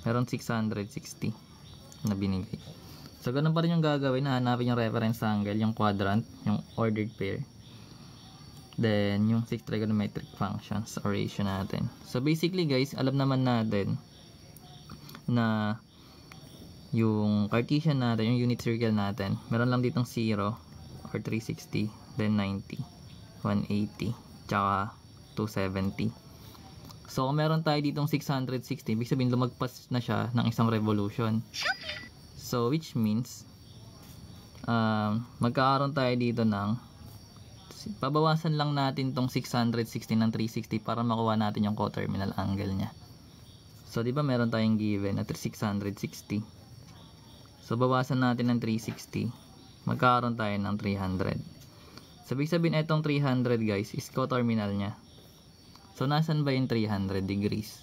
meron 660 na binigay. So ganun pa rin yung gagawin, hanapin yung reference angle, yung quadrant, yung ordered pair. Then yung 6 trigonometric functions or ratio natin. So basically guys, alam naman natin na yung Cartesian natin, yung unit circle natin, meron lang ditong 0 or 360, then 90, 180, tsaka 270. So kung meron tayo ditong 660, ibig sabihin lumagpas na siya ng isang revolution. So which means magkakaroon tayo dito ng, pabawasan lang natin tong 660 ng 360 para makuha natin yung coterminal angle nya. So di ba meron tayong given at 660. So bawasan natin ng 360, magkakaroon tayo ng 300. So ibig sabihin itong 300 guys is coterminal nya. So nasan ba yung 300 degrees?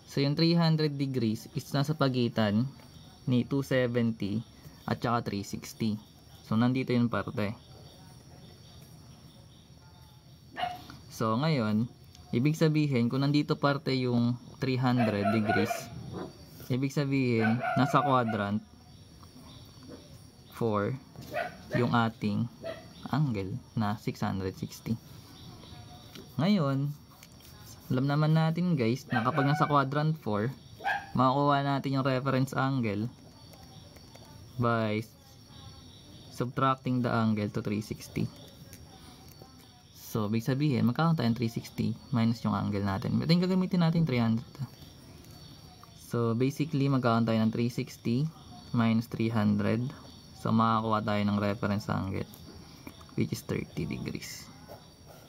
So yung 300 degrees is nasa pagitan ni 270 at saka 360. So nandito yung parte. So ngayon, ibig sabihin kung nandito parte yung 300 degrees, ibig sabihin nasa quadrant 4 yung ating angle na 660. Ngayon, alam naman natin guys na kapag nasa quadrant 4, makukuha natin yung reference angle by subtracting the angle to 360. So, ibig sabihin, magkakaroon tayo ng 360 minus yung angle natin. Ito yung gagamitin natin, 300. So, basically, magkakaroon tayo ng 360 minus 300. So, makakuha tayo ng reference angle, which is 30 degrees.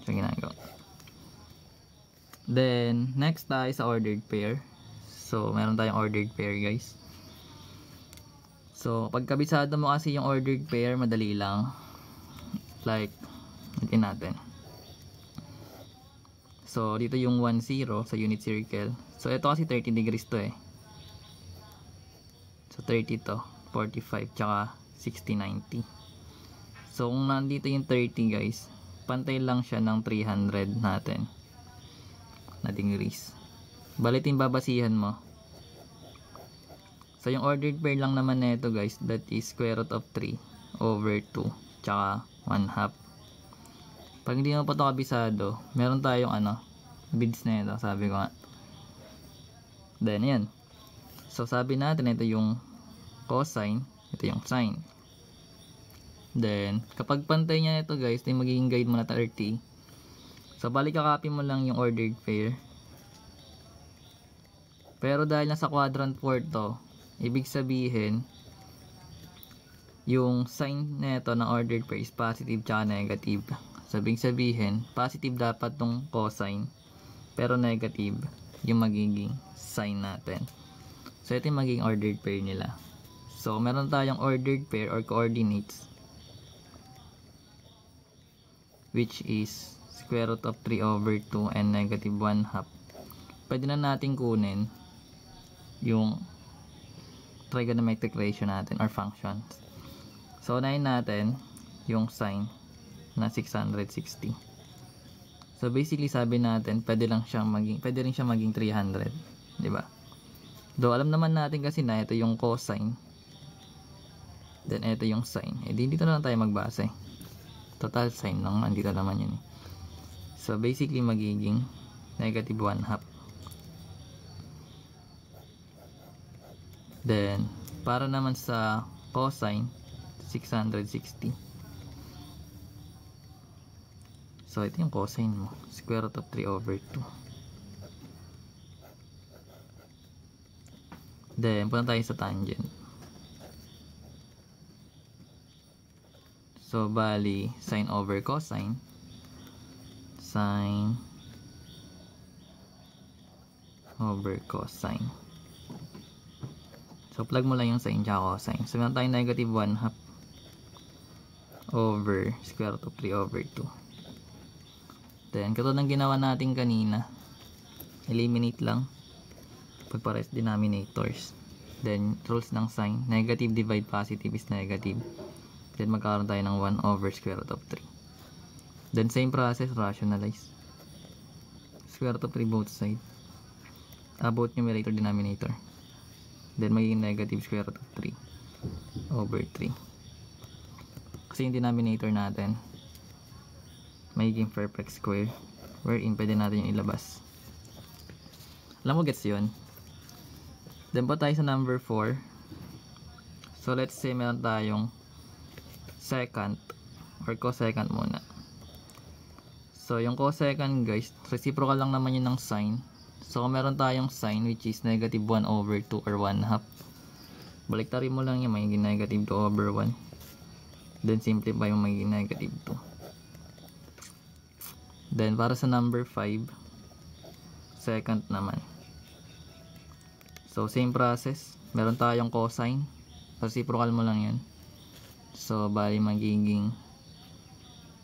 So, ginagawa. Then, next tayo sa ordered pair. So, meron tayong ordered pair guys. So, pag kabisado mo kasi yung ordered pair, madali lang. Like, natin natin. So, dito yung 1, 0 sa unit circle. So, ito kasi 30 degrees to eh. So, 30 to, 45, tsaka 60, 90. So, kung nandito yung 30 guys, pantay lang siya ng 300 natin na degrees. Balitin babasihan mo. So, yung ordered pair lang naman nito guys, that is square root of 3 over 2, tsaka 1/2. Pag hindi mo pa ito kabisado, meron tayong beads na ito, sabi ko nga. Then, yan. So, sabi natin, ito yung cosine, ito yung sine. Then, kapag pantay niya ito guys, ito yung magiging guide mo na 30. So, balik kakopy mo lang yung ordered pair. Pero dahil nasa quadrant 4 to, ibig sabihin, yung sign nito ng ordered pair is positive tsaka negative. So, ibig sabihin, positive dapat tong cosine, pero negative yung magiging sign natin. So, ito yung magiging ordered pair nila. So, meron tayong ordered pair or coordinates, which is square root of 3 over 2 and negative 1/2. Pwede na natin kunin yung trigonometric ratio natin or functions. So, unahin natin yung sine na 660. So, basically sabi natin, pwede rin siyang maging 300, di ba? Though alam naman natin kasi na ito yung cosine, then ito yung sine. Dito na lang tayo magbase. Total sine lang, andito naman yun. So, basically magiging negative 1/2. Then, para naman sa cosine, 660. So, ito yung cosine mo. Square root of 3 over 2. Then, punta tayo sa tangent. So, bali, sine over cosine. Sine over cosine. So, plug mo lang yung sine tsaka cosine. So, meron tayong negative 1/2 over square root of 3 over 2. Then, katulad ng ginawa natin kanina, eliminate lang pagpares denominators. Then, rules ng sign, negative divide positive is negative. Then, magkakaroon tayo ng 1 over square root of 3. Then, same process, rationalize. Square root of 3 both sides. Both numerator, denominator. Then magiging negative square root of 3 over 3. Kasi yung denominator natin magiging perfect square, wherein pwede natin yung ilabas. Alam mo, gets yun? Then pa tayo sa number 4. So let's say meron tayong secant or cosecant muna. So yung cosecant guys, reciprocal lang naman yun ng sign. So kung meron tayong sign which is negative 1 over 2 or 1/2, baliktarin mo lang yung magiging negative 2 over 1. Then simplify yung magiging negative 2. Then para sa number 5, secant naman. So same process, meron tayong cosine, reciprocal mo lang yun. So bali magiging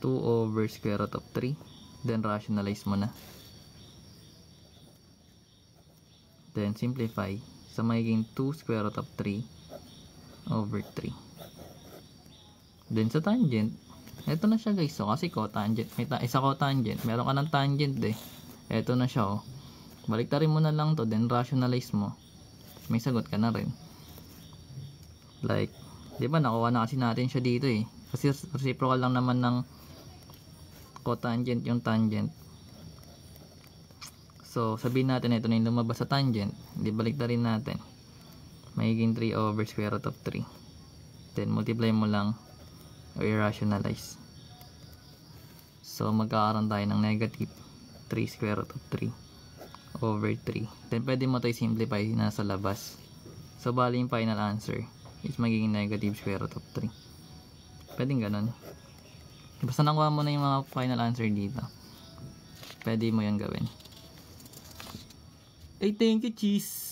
2 over square root of 3. Then rationalize mo na. Then simplify. So magiging 2 square root of 3 over 3. Then sa tangent, ito na siya guys. So kasi cotangent, may isa cotangent, meron ka ng tangent eh. Ito na siya oh. Baliktarin mo na lang to, then rationalize mo. May sagot ka na rin. Like, di ba nakuha na kasi natin siya dito eh. Kasi reciprocal lang naman ng cotangent yung tangent. So sabihin natin ito na yung lumabas sa tangent. Hindi, baliktarin natin. Magiging 3 over square root of 3. Then multiply mo lang o i-rationalize. So magkakaroon tayo ng negative 3 square root of 3 over 3. Then pwede mo ito i-simplify na sa labas. So bali yung final answer is magiging negative square root of 3. Pwedeng ganun. Basta nakuha mo na yung mga final answer dito, pwede mo yan gawin. Ay, thank you, cheese!